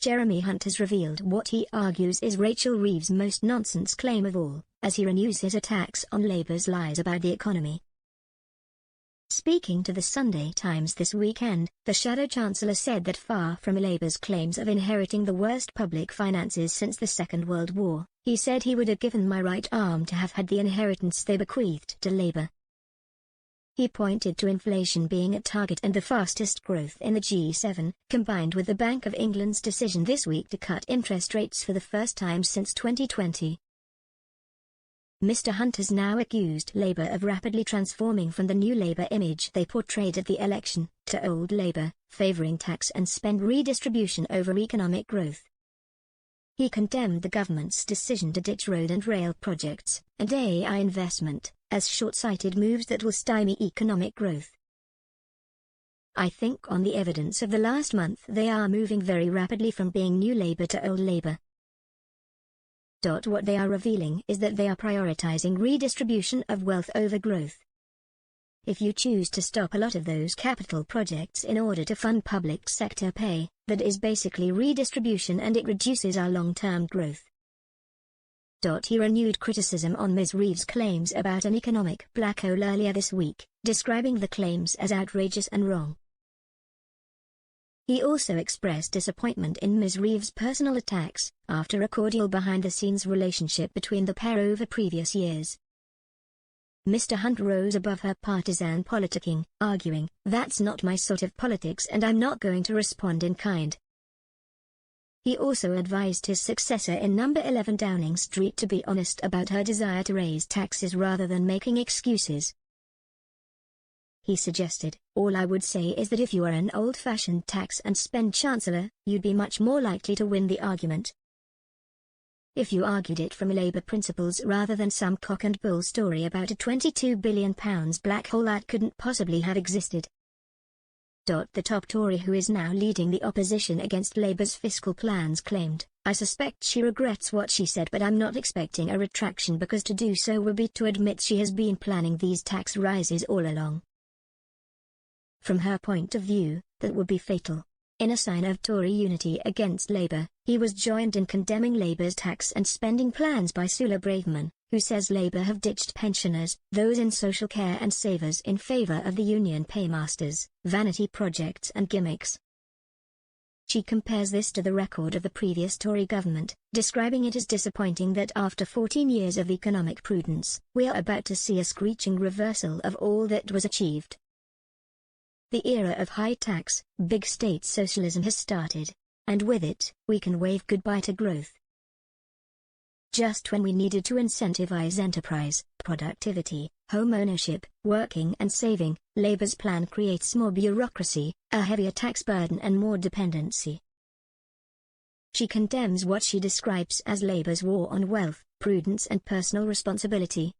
Jeremy Hunt has revealed what he argues is Rachel Reeves' most nonsense claim of all, as he renews his attacks on Labour's lies about the economy. Speaking to the Sunday Times this weekend, the Shadow Chancellor said that far from Labour's claims of inheriting the worst public finances since the Second World War, he said he would have given my right arm to have had the inheritance they bequeathed to Labour. He pointed to inflation being at target and the fastest growth in the G7, combined with the Bank of England's decision this week to cut interest rates for the first time since 2020. Mr. Hunt has now accused Labour of rapidly transforming from the new Labour image they portrayed at the election, to old Labour, favouring tax and spend redistribution over economic growth. He condemned the government's decision to ditch road and rail projects, and AI investment, as short-sighted moves that will stymie economic growth. I think on the evidence of the last month they are moving very rapidly from being new Labour to old Labour. What they are revealing is that they are prioritising redistribution of wealth over growth. If you choose to stop a lot of those capital projects in order to fund public sector pay, that is basically redistribution and it reduces our long-term growth. He renewed criticism on Ms. Reeves' claims about an economic black hole earlier this week, describing the claims as outrageous and wrong. He also expressed disappointment in Ms. Reeves' personal attacks, after a cordial behind-the-scenes relationship between the pair over previous years. Mr. Hunt rose above her partisan politicking, arguing, "That's not my sort of politics and I'm not going to respond in kind." He also advised his successor in number 11 Downing Street to be honest about her desire to raise taxes rather than making excuses. He suggested, "All I would say is that if you are an old-fashioned tax and spend chancellor, you'd be much more likely to win the argument. If you argued it from Labour principles rather than some cock-and-bull story about a £22 billion black hole that couldn't possibly have existed." The top Tory who is now leading the opposition against Labour's fiscal plans claimed, "I suspect she regrets what she said but I'm not expecting a retraction because to do so would be to admit she has been planning these tax rises all along." From her point of view, that would be fatal. In a sign of Tory unity against Labour, he was joined in condemning Labour's tax and spending plans by Suella Braverman, who says Labour have ditched pensioners, those in social care and savers in favour of the union paymasters, vanity projects and gimmicks. She compares this to the record of the previous Tory government, describing it as disappointing that after 14 years of economic prudence, we are about to see a screeching reversal of all that was achieved. The era of high tax, big state socialism has started, and with it, we can wave goodbye to growth. Just when we needed to incentivize enterprise, productivity, home ownership, working and saving, Labour's plan creates more bureaucracy, a heavier tax burden and more dependency. She condemns what she describes as Labour's war on wealth, prudence and personal responsibility,